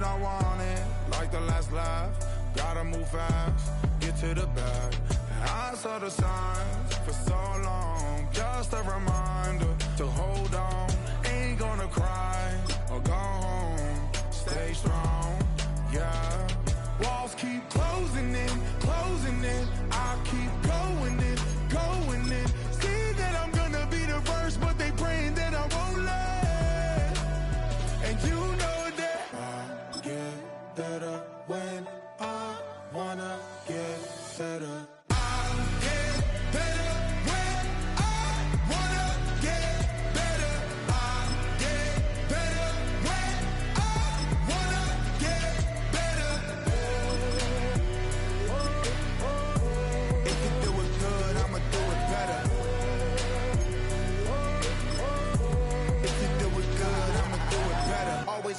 I want it, like the last laugh. Gotta move fast, get to the bag. I saw the signs for so long, just a reminder to hold on. Ain't gonna cry or go home, stay strong, yeah. Walls keep closing in, I keep going in. See that I'm gonna be the first, but they praying that I won't let. And you know that I get better when I wanna get better.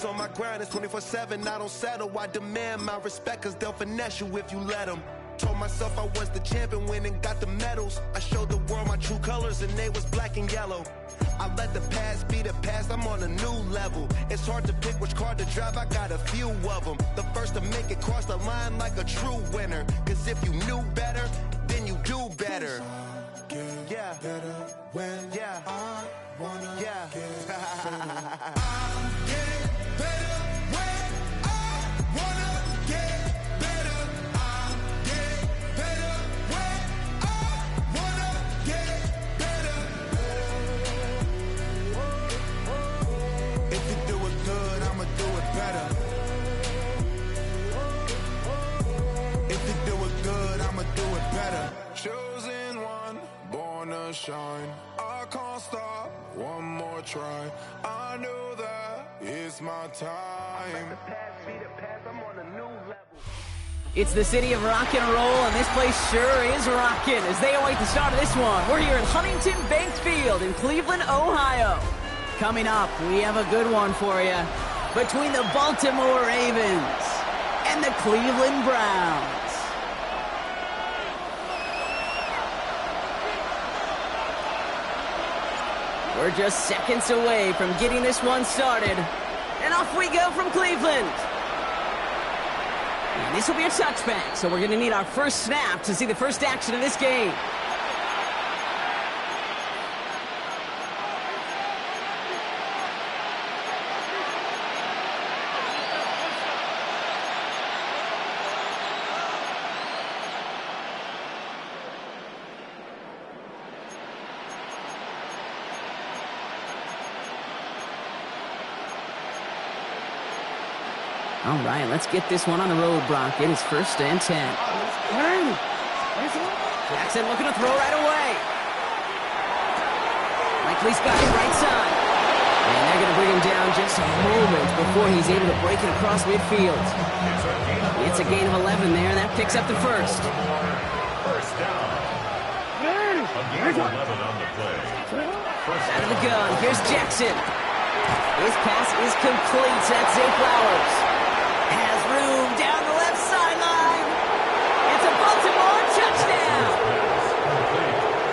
On my grind, it's 24/7, I don't settle. I demand my respect, cause they'll finesse you if you let them. Told myself I was the champion, win and got the medals. I showed the world my true colors and they was black and yellow. I let the past be the past, I'm on a new level. It's hard to pick which car to drive, I got a few of them. The first to make it cross the line like a true winner. Cause if you knew better, then you do better. Yeah, better when I wanna get better. Chosen one, born to shine. I can't stop, one more try. I know that it's my time. It's the city of rock and roll, and this place sure is rocking as they await the start of this one. We're here at Huntington Bank Field in Cleveland, Ohio. Coming up, we have a good one for you between the Baltimore Ravens and the Cleveland Browns. We're just seconds away from getting this one started. And off we go from Cleveland. And this will be a touchback, so we're going to need our first snap to see the first action of this game. All right, let's get this one on the road, Brock. It is 1st and 10. Jackson looking to throw right away. Likely's got it right side. And they're going to bring him down just a moment before he's able to break it across midfield. It's a gain of 11 there. That picks up the first. First down. A gain of 11 on the play. Out of the gun. Here's Jackson. His pass is complete. That's Zay Flowers. Has room down the left sideline. It's a Baltimore touchdown.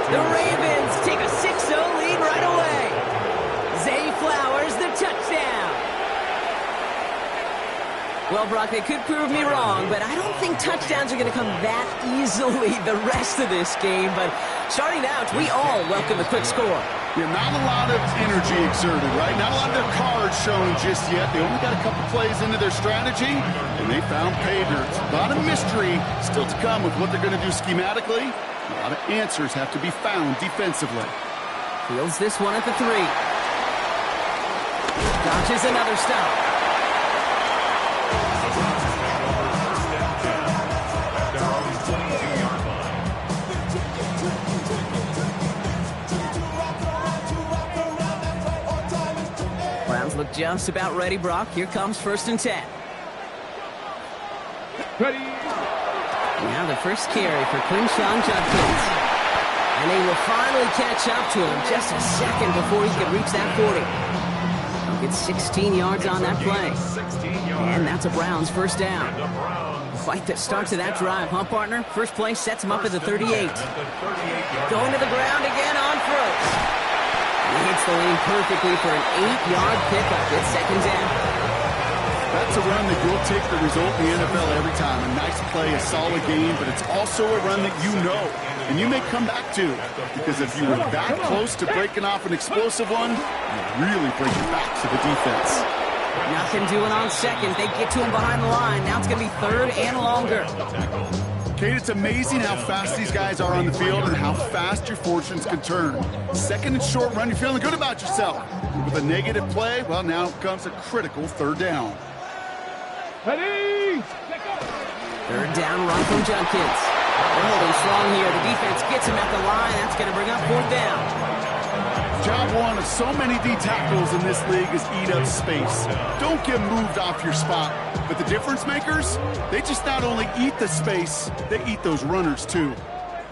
The Ravens take a 6-0 lead right away. Zay Flowers, the touchdown. Well, Brock, they could prove me wrong, but I don't think touchdowns are going to come that easily the rest of this game. But starting out, we all welcome a quick score. Yeah, not a lot of energy exerted, right? Not a lot of their cards shown just yet. They only got a couple plays into their strategy, and they found pay dirt. A lot of mystery still to come with what they're going to do schematically. A lot of answers have to be found defensively. Fields this one at the 3. Dodges another stop. Look just about ready, Brock. Here comes 1st and 10. Ready. Now the first carry for Quinshawn Judkins. And they will finally catch up to him just a second before he can reach that 40. He'll get 16 yards on that play. And that's a Browns first down. Fight that starts to that drive, huh, partner? First play sets him up at the 38. Going to the ground again on first. He hits the lane perfectly for an 8-yard pickup. It's 2nd down. That's a run that you'll take the result in the NFL every time. A nice play, a solid game, but it's also a run that you know and you may come back to. Because if you were that close to breaking off an explosive one, you really break your back to the defense. Nothing doing on second. They get to him behind the line. Now it's going to be third and longer. Kate, it's amazing how fast these guys are on the field and how fast your fortunes can turn. Second and short run, you're feeling good about yourself. With a negative play, well, now comes a critical third down. Third down run from Junkins. They're holding strong here. The defense gets him at the line. That's going to bring up fourth down. Job one of so many D tackles in this league is eat up space. Don't get moved off your spot. But the difference makers, they just not only eat the space, they eat those runners too.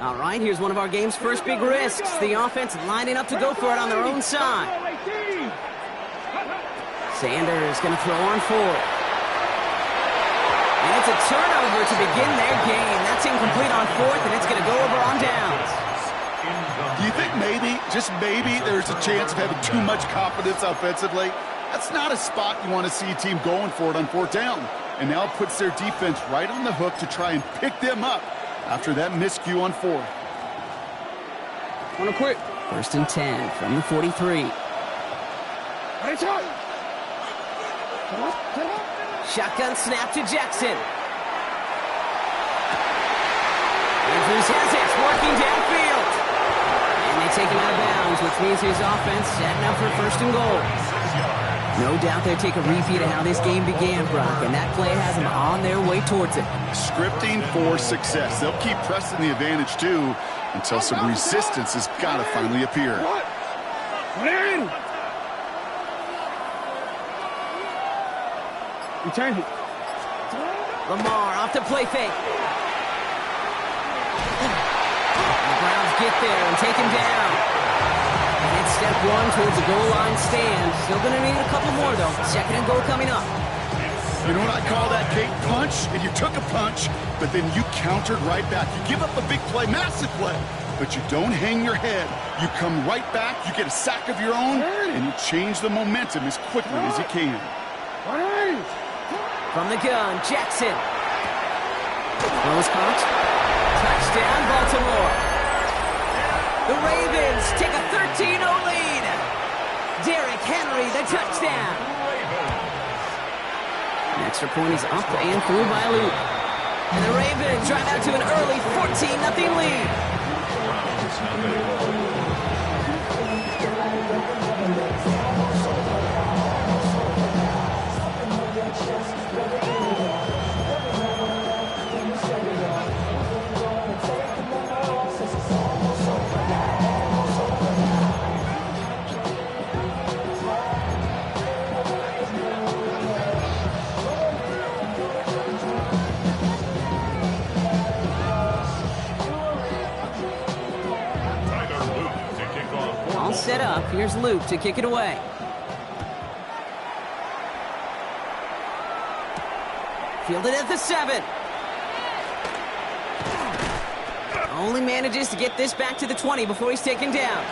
All right, here's one of our game's first big risks. The offense lining up to go for it on their own side. Sanders going to throw on fourth. And it's a turnover to begin their game. That's incomplete on fourth, and it's going to go over on downs. Do you think maybe, just maybe, there's a chance of having too much confidence offensively? That's not a spot you want to see a team going for it on fourth down. And now it puts their defense right on the hook to try and pick them up after that miscue on fourth. On a quick. First and 10 from the 43. Shotgun snap to Jackson. Andrews has it, working downfield. And they take him out of bounds, which means his offense setting up for first and goal. No doubt they'll take a repeat of how this game began, Brock, and that play has them on their way towards it. Scripting for success. They'll keep pressing the advantage, too, until some resistance has got to finally appear. Return it. Lamar off the play fake. The Browns get there and take him down. And it's step one towards the goal line stand. Still going to need a couple more, though. Second and goal coming up. You know what I call that, Kate? Punch. And you took a punch, but then you countered right back. You give up a big play, massive play, but you don't hang your head. You come right back, you get a sack of your own, and you change the momentum as quickly as you can. From the gun, Jackson. Throws caught. Touchdown, Baltimore. The Ravens take a 13-0 lead. Derrick Henry, the touchdown. An extra point is up and through by Luke. And the Ravens drive out to an early 14-0 lead. Set up. Here's Luke to kick it away. Fielded at the 7. Only manages to get this back to the 20 before he's taken down.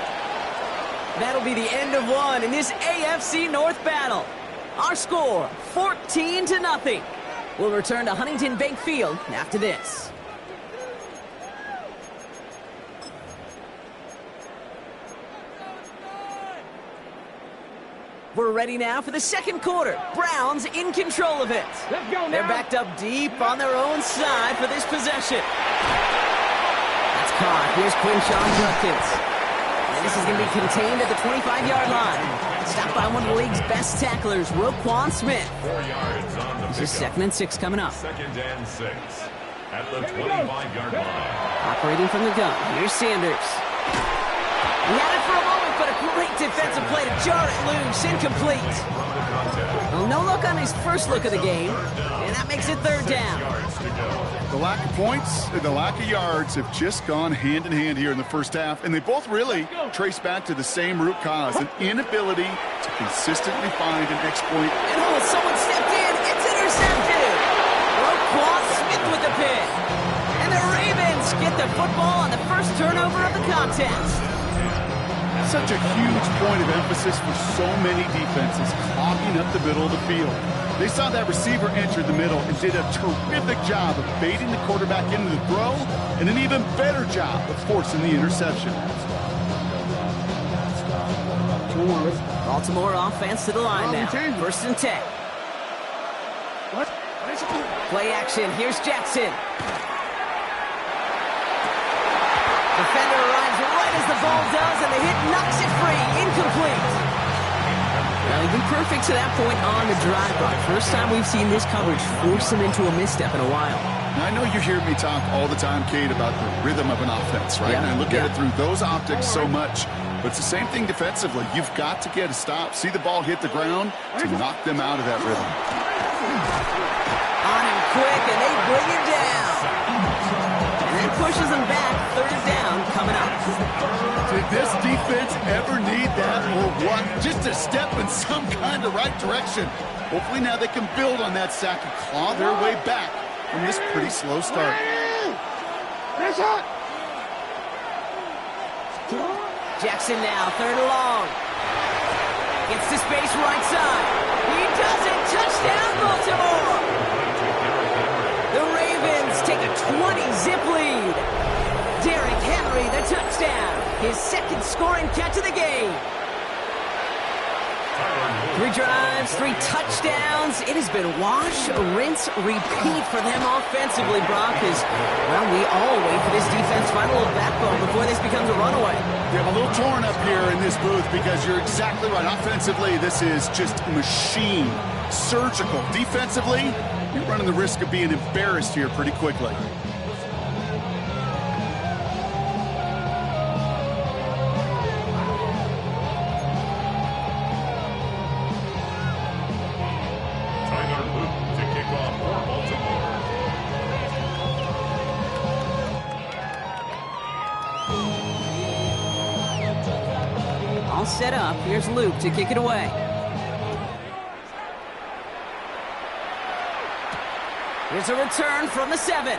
That'll be the end of one in this AFC North battle. Our score, 14-0. We'll return to Huntington Bank Field after this. We're ready now for the second quarter. Browns in control of it. Let's go now. They're backed up deep on their own side for this possession. That's caught. Here's Quinshawn Judkins. And this is going to be contained at the 25-yard line. Stopped by one of the league's best tacklers, Roquan Smith. 4 yards on the This is 2nd and 6 coming up. 2nd and 6 at the 25-yard line. Operating from the gun. Here's Sanders. He had it for a moment, but a great defensive play to jar it loose. Incomplete. Well, no look on his first look of the game, and that makes it third down. The lack of points and the lack of yards have just gone hand in hand here in the first half, and they both really trace back to the same root cause, an inability to consistently find and exploit. And someone stepped in. It's intercepted. Roquan Smith with the pick. And the Ravens get the football on the first turnover of the contest. Such a huge point of emphasis for so many defenses, clogging up the middle of the field. They saw that receiver enter the middle and did a terrific job of baiting the quarterback into the throw, and an even better job of forcing the interception. Baltimore offense to the line now. 1st and 10. Play action. Here's Jackson. Defender arrives right as the ball does, and the hit knocks it free. Incomplete. Well, he's been perfect to that point on the drive, Brock. First time we've seen this coverage force him into a misstep in a while. Now, I know you hear me talk all the time, Kate, about the rhythm of an offense, right? And I look at it through those optics so much. But it's the same thing defensively. You've got to get a stop, see the ball hit the ground to knock them out of that rhythm. On him quick, and they bring him down. And then pushes him back. 3rd down coming up. Did this defense ever need that or what? Just a step in some kind of right direction. Hopefully now they can build on that sack and claw their way back from this pretty slow start. Jackson now, 3rd and long. Gets to space right side. He does it. Touchdown, Baltimore. The Ravens take a 20-zip lead. Derrick Henry, the touchdown. His 2nd scoring catch of the game. 3 drives, 3 touchdowns. It has been wash, rinse, repeat for them offensively, Brock, as, well, we all wait for this defense to find a little backbone before this becomes a runaway. You have a little torn up here in this booth because you're exactly right. Offensively, this is just machine, surgical. Defensively, you're running the risk of being embarrassed here pretty quickly. All set up. Here's Luke to kick it away. Here's a return from the 7.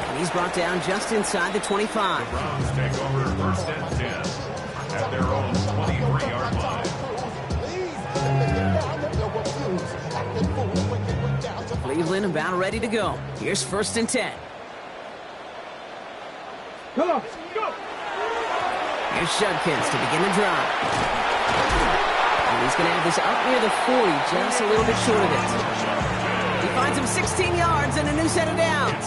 And he's brought down just inside the 25. The Browns take over 1st and 10 at their own 23-yard line. Cleveland about ready to go. Here's 1st and 10. Go! Here's Judkins to begin the drive. And he's going to have this up near the 40, just a little bit short of it. He finds him 16 yards and a new set of downs.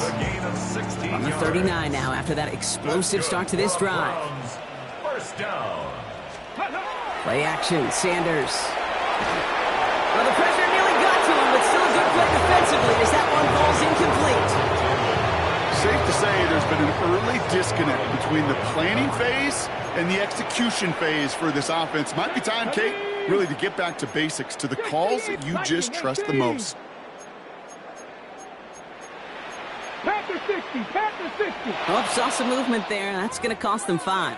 On the 39 now after that explosive start to this drive. 1st down. Play action, Sanders. Well, the pressure nearly got to him, but still a good play defensively as that one falls incomplete. Safe to say there's been an early disconnect between the planning phase and the execution phase for this offense. Might be time, Kate, really to get back to basics, to the calls that you just trust the most. Panther 60, Panther 60. Oh, saw some movement there. That's going to cost them 5.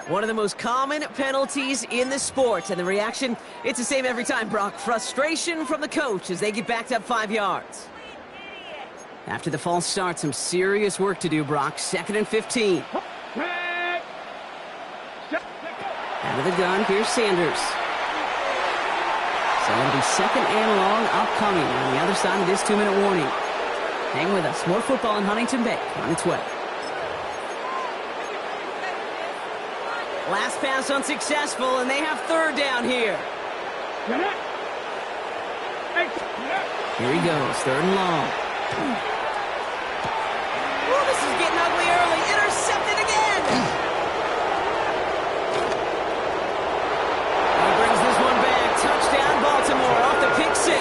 One of the most common penalties in the sport, and the reaction, it's the same every time, Brock. Frustration from the coach as they get backed up 5 yards. After the false start, some serious work to do, Brock. 2nd and 15. Out of the gun, here's Sanders. So it'll be 2nd and long upcoming on the other side of this 2-minute warning. Hang with us. More football in Huntington Bay on its way. Last pass unsuccessful, and they have 3rd down here. Here he goes, 3rd and long. Oh, this is getting ugly early. Intercepted again. He brings this one back. Touchdown, Baltimore, off the pick 6.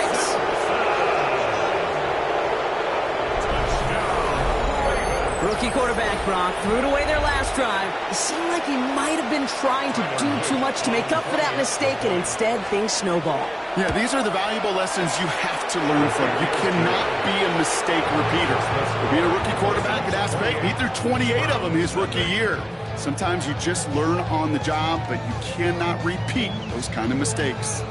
Rookie quarterback Brock threw it away their last drive. It seemed like he might have been trying to do too much to make up for that mistake, and instead things snowball. Yeah, these are the valuable lessons you have to learn from. You cannot be a mistake repeater. Being a rookie quarterback at Ask Payton, he threw 28 of them his rookie year. Sometimes you just learn on the job, but you cannot repeat those kind of mistakes.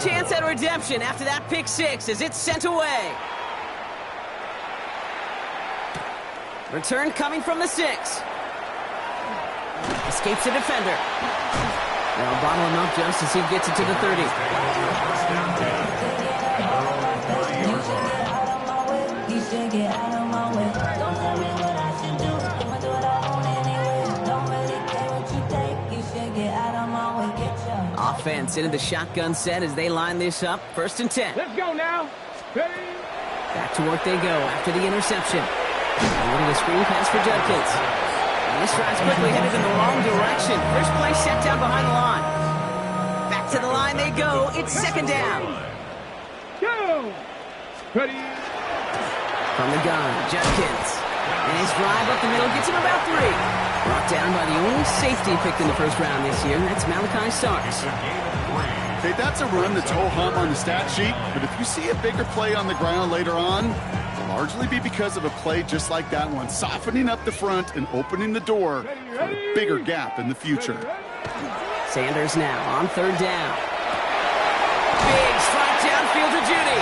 chance at redemption after that pick six as it's sent away. Return coming from the 6. Escapes the defender. They'll bottle him up just as he gets it to the 30. Offense into the shotgun set as they line this up. 1st and 10. Let's go now. Ready? Back to work they go after the interception. A little screen pass for Judkins. And this drive's quickly headed in the wrong direction. First play set down behind the line. Back to the line they go. It's 2nd down. Go. Ready? From the gun, Judkins. And his drive up the middle gets him about 3. Brought down by the only safety picked in the 1st round this year. That's Malachi Starks. Hey, that's a run that's ho-hum on the stat sheet, but if you see a bigger play on the ground later on, it'll largely be because of a play just like that one, softening up the front and opening the door for a bigger gap in the future. Sanders now on 3rd down. Big strike downfield to Judy.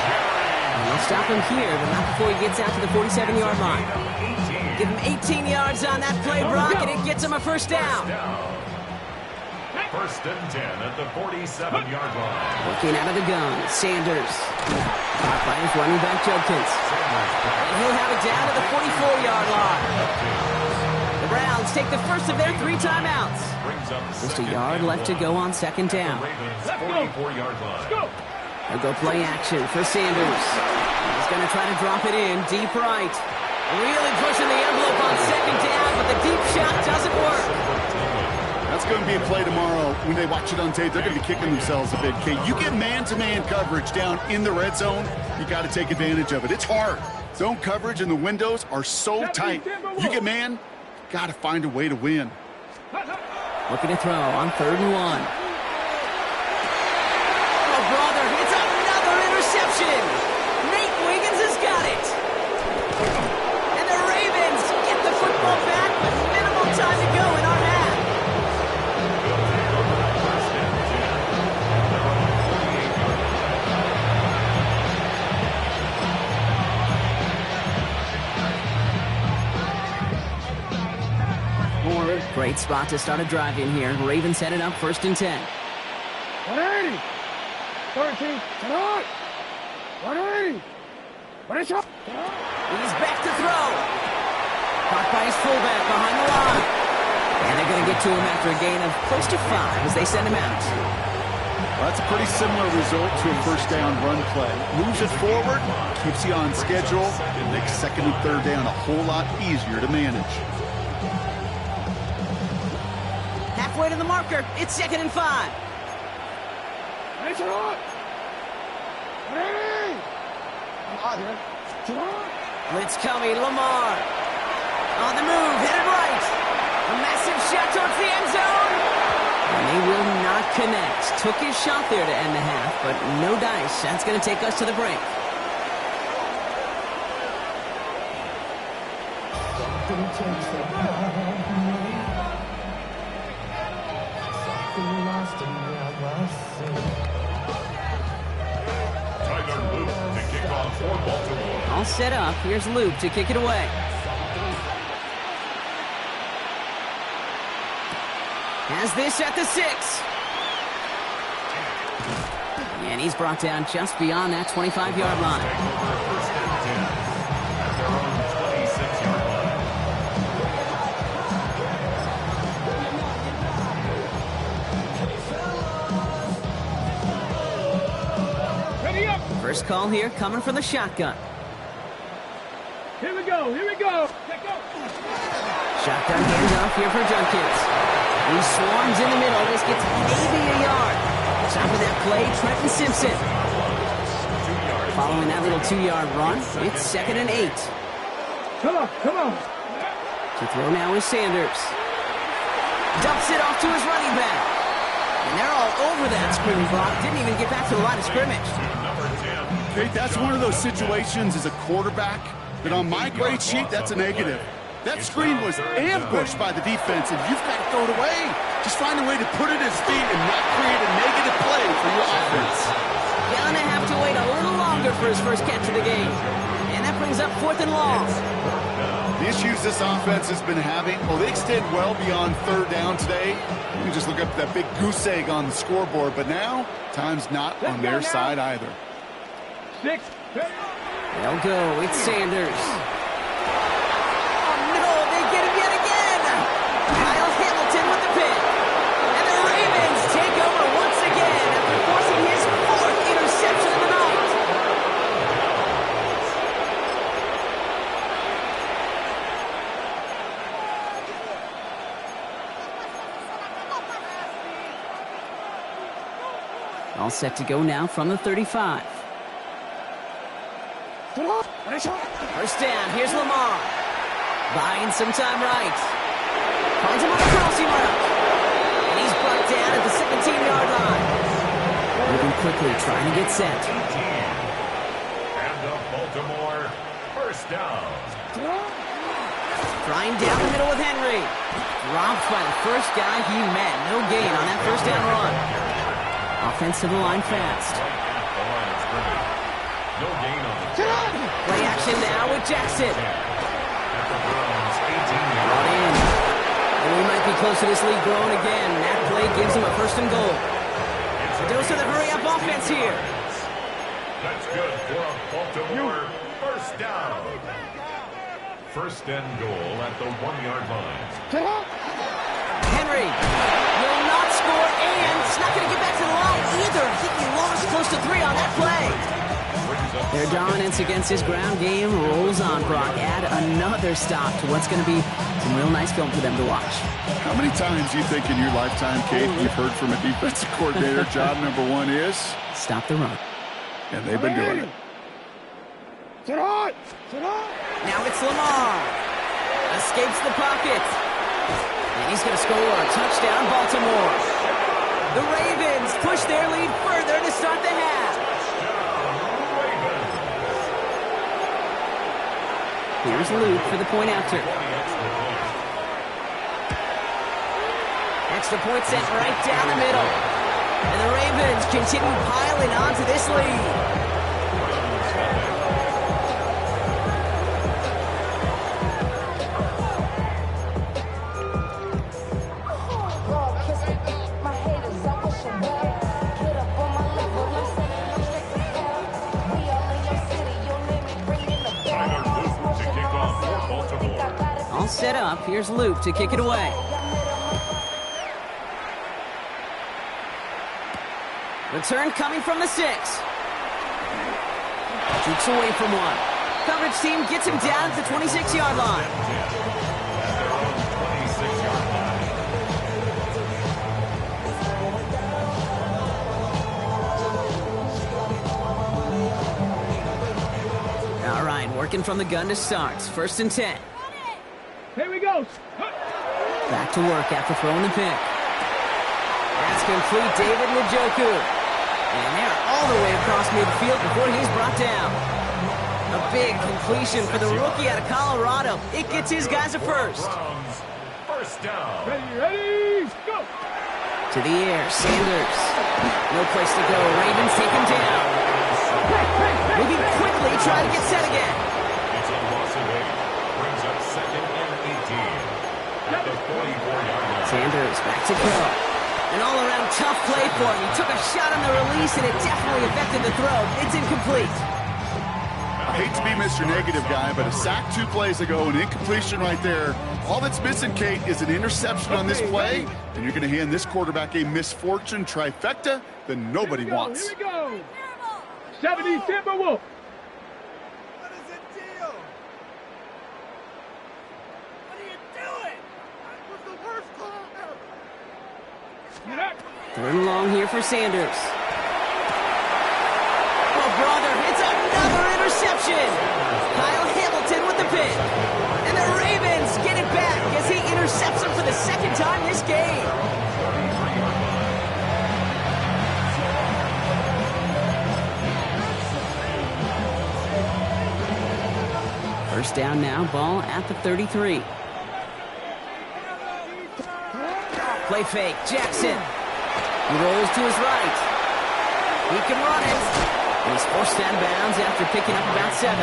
And they'll stop him here, but not before he gets out to the 47-yard line. Give him 18 yards on that play, Brock, and it gets him a 1st down. 1st and 10 at the 47-yard line. Working out of the gun, Sanders. Caught by his running back, Judkins. And he'll have it down to the 44-yard line. The Browns take the first of their 3 timeouts. Just a yard left to go on 2nd down. They'll go play action for Sanders. He's going to try to drop it in deep right. Really pushing the envelope on 2nd down, but the deep shot doesn't work. That's going to be a play tomorrow. When they watch it on tape, they're going to be kicking themselves a bit. Okay, you get man-to-man coverage down in the red zone, you got to take advantage of it. It's hard. Zone coverage and the windows are so tight. You get man, got to find a way to win. Looking to throw on 3rd and 1. Oh, brother, it's another interception. Nate Wiggins has got it. And the Ravens get the football back with minimal time to go in our half. Great spot to start a drive in here. Ravens headed up 1st and 10. 180. 13. 180. 180. He's back to throw. Caught by his fullback behind the line. And they're going to get to him after a gain of close to 5 as they send him out. Well, that's a pretty similar result to a 1st down run play. Moves it forward, keeps you on schedule, and makes 2nd and 3rd down a whole lot easier to manage. Halfway to the marker. It's 2nd and 5. Blitz coming. Lamar. On the move. Headed right. A massive shot towards the end zone. And they will not connect. Took his shot there to end the half, but no dice. That's going to take us to the break. All set up. Here's Luke to kick it away. Has this at the 6. And he's brought down just beyond that 25-yard line. First call here coming from the shotgun. Here we go. Here we go. Shotgun handoff here for Judkins. He swarms in the middle. This gets maybe a yard. Top of that play, Trenton Simpson. Following that little 2-yard run, it's 2nd and 8. Come on, come on. To throw now is Sanders. Dumps it off to his running back. And they're all over that screen block. Didn't even get back to the line of scrimmage. Okay, that's one of those situations as a quarterback that on my grade sheet, that's a negative. That screen was ambushed by the defense, and you've got to throw it away. Just find a way to put it at his feet and not create a negative play for your offense. good for his first catch of the game. And that brings up 4th and long. The issues this offense has been having, well, they extend well beyond 3rd down today. You can just look up that big goose egg on the scoreboard, but now time's not on their side either. 6. They'll go. It's Sanders. Oh, no, they get him yet again. Kyle Hamilton with the pick. And the Ravens take over once again after forcing his 4th interception of the night. All set to go now from the 35. First down, here's Lamar. Buying some time right. Finds him on the crossing route. And he's brought down at the 17-yard line. Moving quickly, trying to get set. And the Baltimore first down. Trying down the middle with Henry. Dropped by the first guy he met. No gain on that first down run. Offense to the line fast. No gain on the Play action now with Jackson. Brought in. And we might be close to this lead growing again. That play gives him a 1st and goal. Dose of the hurry-up offense here. That's good for a Baltimore first down. 1st and goal at the 1-yard line. Henry will not score, and it's not going to get back to the line either. I think he lost close to 3 on that play. Their dominance against his ground game rolls on, Brock. Add another stop to what's going to be some real nice film for them to watch. How many times do you think in your lifetime, Kate, you've heard from a defensive coordinator, job number 1 is? Stop the run. And they've been doing it. Now it's Lamar. Escapes the pocket. And he's going to score a touchdown, Baltimore. The Ravens push their lead further to start the half. Here's Luke for the point after. Extra point sent right down the middle. And the Ravens continue piling on to this lead. All set up. Here's Luke to kick it away. Return coming from the 6. Jukes away from one. Coverage team gets him down at the 26-yard line. All right, working from the gun to start. 1st and 10. Here we go. Back to work after throwing the pick. That's complete, David Njoku. And they're all the way across midfield before he's brought down. A big completion for the rookie out of Colorado. It gets his guys a 1st. First down. Ready, go. To the air, Sanders. No place to go. Ravens take him down. Moving quickly, trying to get set again. It's a loss of 8. Brings up 2nd and 18. At the 44-yard line. Sanders back to go. An all-around tough play for him. He took a shot on the release, and it definitely affected the throw. It's incomplete. I hate to be Mr. Negative guy, but a sack 2 plays ago, an incompletion right there. All that's missing, Kate, is an interception on this play, and you're going to hand this quarterback a misfortune trifecta that nobody wants. Here we go. 70 Timberwolf. What is the deal? What are you doing? That was the worst call ever. 3rd and long here for Sanders. Oh, brother, it's another interception. Kyle Hamilton with the pick. And the Ravens get it back as he intercepts him for the 2nd time this game. First down now, ball at the 33. Play fake, Jackson. He rolls to his right. He can run it. And he's forced pushed out of bounds after picking up about 7.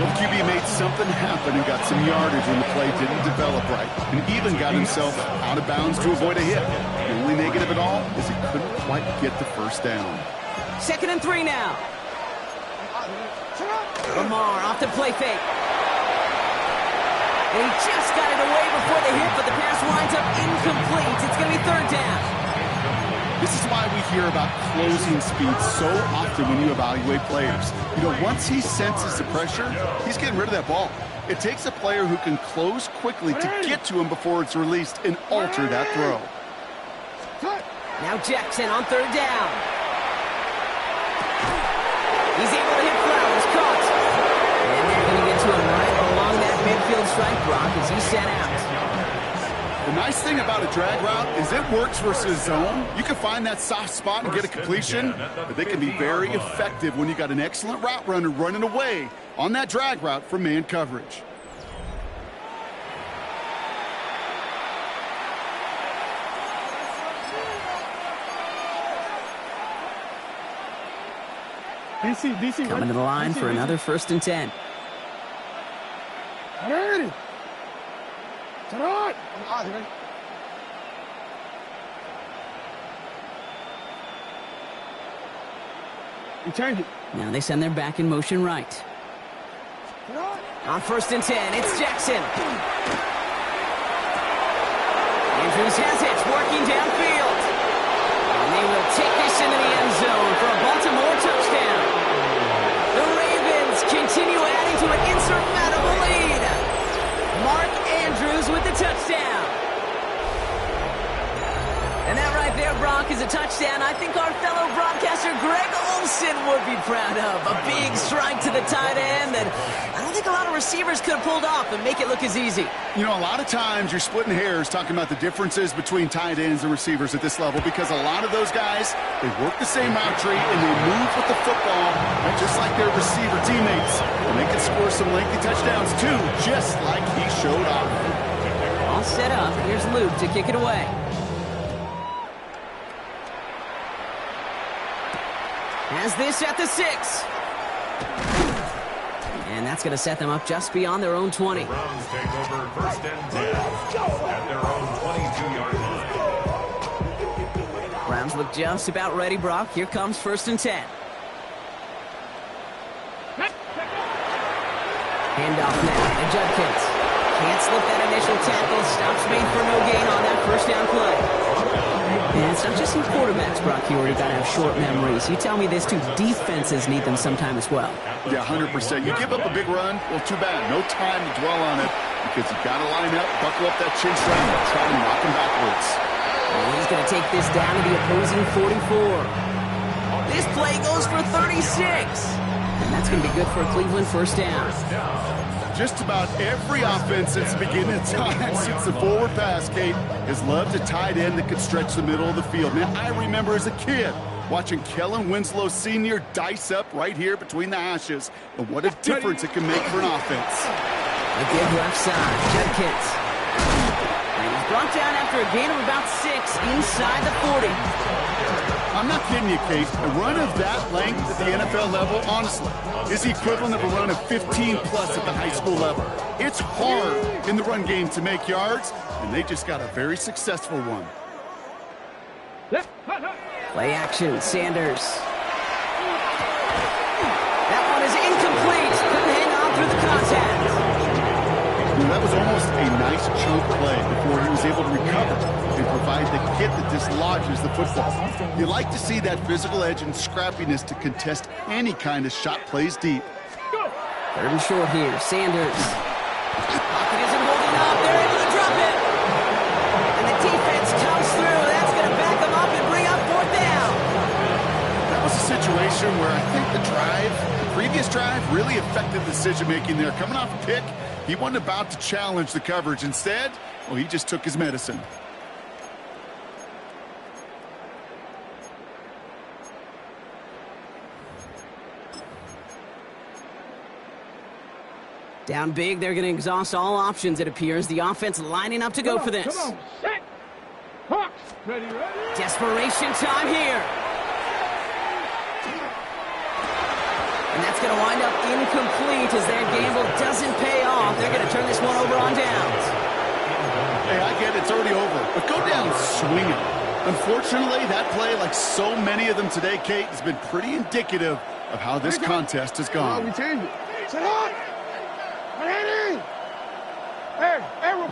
Well, QB made something happen and got some yardage when the play didn't develop right, and even got himself out of bounds to avoid a hit. The only negative at all is he couldn't quite get the first down. 2nd and 3 now. Lamar off the play fake. And he just got it away before the hit, but the pass winds up incomplete. It's going to be 3rd down. This is why we hear about closing speed so often when you evaluate players. You know, once he senses the pressure, he's getting rid of that ball. It takes a player who can close quickly to get to him before it's released and alter that throw. Now Jackson on 3rd down. He's able to hit Flowers, caught. And they're going to get to him right along that midfield strike block as he's sent out. The nice thing about a drag route is it works versus zone. You can find that soft spot and get a completion, but they can be very effective when you got an excellent route runner running away on that drag route from man coverage. DC, Coming to the line for another 1st and 10. Ready. You change it. Now they send their back in motion right. On 1st and 10, it's Jackson. Andrews has it, working downfield. And they will take this into the end zone for a Baltimore touchdown. The Ravens continue adding to an insurmountable lead. Mark Andrews with the touchdown. And that right there, Brock, is a touchdown I think our fellow broadcaster Greg Olsen would be proud of. A big strike to the tight end that I don't think a lot of receivers could have pulled off and make it look as easy. You know, a lot of times you're splitting hairs talking about the differences between tight ends and receivers at this level because a lot of those guys, they work the same route tree and they move with the football just like their receiver teammates. And they can score some lengthy touchdowns too, just like he showed off. All set up. Here's Luke to kick it away. Has this at the 6. And that's going to set them up just beyond their own 20. The Browns take over 1st and 10 at their own 22-yard line. Browns look just about ready, Brock. Here comes 1st and 10. Handoff now to Judkins. Can't slip that initial tackle. Stops made for no gain on that 1st down play. And it's not just some quarterbacks, Brock, you already got to have short memories. You tell me this too, defenses need them sometime as well. Yeah, 100%. You give up a big run, well, too bad. No time to dwell on it because you got to line up, buckle up that chin strap, and try to knock him backwards. And he's going to take this down to the opposing 44. This play goes for 36. And that's going to be good for a Cleveland 1st down. Just about every offense since the beginning of time, since the forward pass, Kate, has loved a tight end that could stretch the middle of the field. Man, I remember as a kid watching Kellen Winslow Sr. dice up right here between the hashes. And what a difference it can make for an offense. A big left side, Judkins. And he's brought down after a gain of about 6 inside the 40. I'm not kidding you, Kate. A run of that length at the NFL level, honestly, is the equivalent of a run of 15-plus at the high school level. It's hard in the run game to make yards, and they just got a very successful one. Play action, Sanders. That one is incomplete. Couldn't hang on through the contact. That was almost a nice chunk play before he was able to recover and provide the hit that dislodges the football. You like to see that physical edge and scrappiness to contest any kind of shot plays deep. 3rd and short here, Sanders. Pocket isn't holding up. They're able to drop it. And the defense comes through. That's going to back them up and bring up 4th down. That was a situation where I think the previous drive really affected the decision-making there. Coming off a pick, he wasn't about to challenge the coverage. Instead, well, he just took his medicine. Down big, they're going to exhaust all options, it appears. The offense lining up to go for this. Come on, set. Hawks. Ready. Desperation time here. And that's going to wind up incomplete as their gamble doesn't pay off. They're going to turn this one over on downs. Hey, I get it. It's already over. But go down swinging. Unfortunately, that play, like so many of them today, Kate, has been pretty indicative of how this contest has gone. We changed it. Sit up.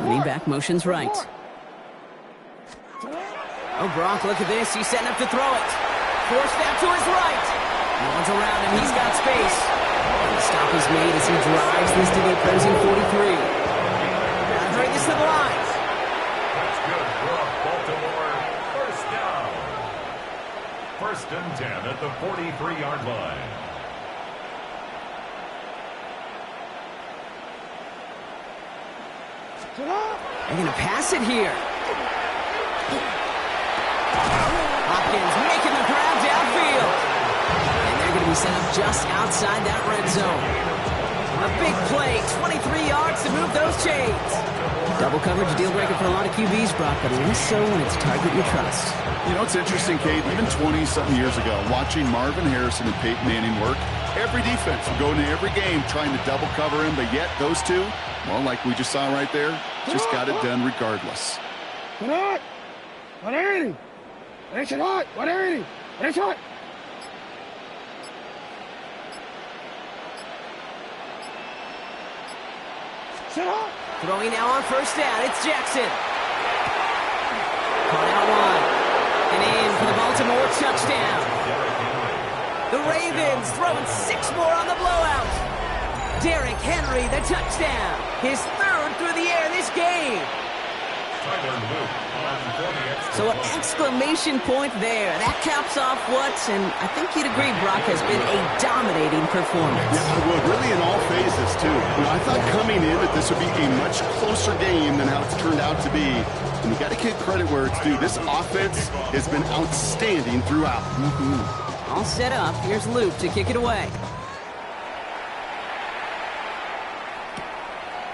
Running back motions right. Oh, Brock, look at this. He's setting up to throw it. Forced out to his right. No one's around him. He's got space. And the stop is made as he drives this to the opposing 43. Gotta hurry this to the line. That's good for Baltimore. First down. 1st and 10 at the 43-yard line. They're going to pass it here. Hopkins making the grab downfield. And they're going to be set up just outside that red zone. A big play, 23 yards to move those chains. Double coverage deal breaker for a lot of QBs, Brock, but less so when it's target you trust. You know, it's interesting, Kate, even 20-something years ago, watching Marvin Harrison and Peyton Manning work, every defense would go into every game trying to double cover him, but yet those two, well, like we just saw right there, just got it done regardless. What hot? What anything? It's hot. What anything? It's hot. Sit up. Throwing now on 1st down, it's Jackson. Caught out wide. And in for the Baltimore touchdown. The Ravens throwing 6 more on the blowout. Derrick Henry, the touchdown. His 3rd through the air this game. So an exclamation point there. That caps off what, and I think you'd agree, Brock, has been a dominating performance. Yeah, well, really in all phases, too. You know, I thought coming in that this would be a much closer game than how it's turned out to be. And you got to give credit where it's due. This offense has been outstanding throughout. All set up. Here's Luke to kick it away.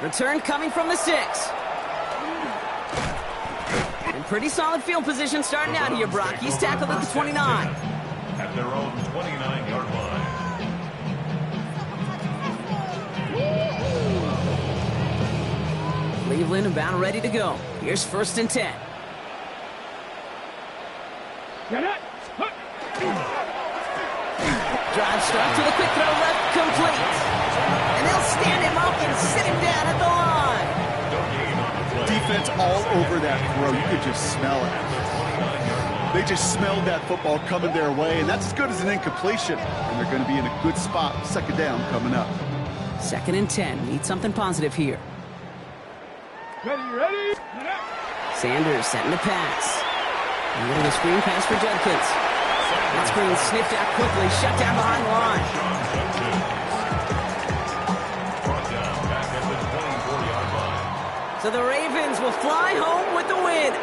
Return coming from the 6. And pretty solid field position starting out here, Brock. He's tackled at the 29. At their own 29-yard line. Cleveland about ready to go. Here's 1st and 10. Drive start to the quick throw left, complete. And they'll stand him up and sit him down at the line. Defense all over that throw. You could just smell it. They just smelled that football coming their way, and that's as good as an incompletion. And they're going to be in a good spot. 2nd down coming up. 2nd and 10. Need something positive here. Ready. Sanders setting the pass. A little screen pass for Judkins. That screen sniffed out quickly, shut down behind the line. So the Ravens will fly home with the win.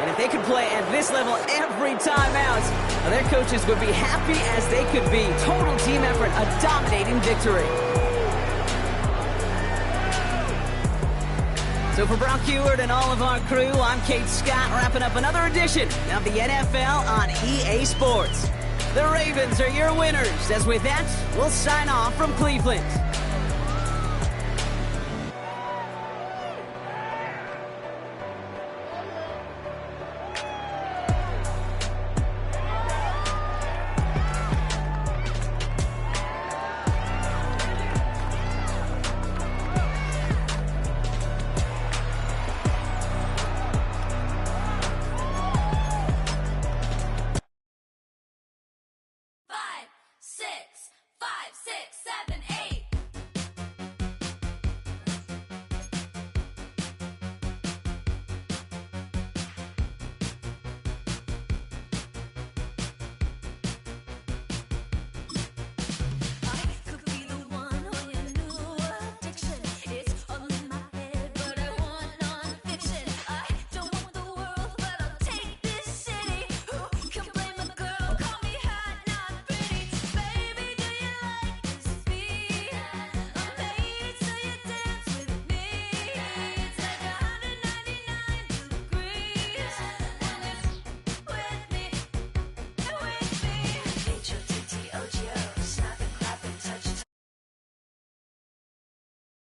And if they could play at this level every time out, their coaches would be happy as they could be. Total team effort, a dominating victory. So for Brock Heward and all of our crew, I'm Kate Scott, wrapping up another edition of the NFL on EA Sports. The Ravens are your winners, as with that, we'll sign off from Cleveland. Five, six, 7, 8.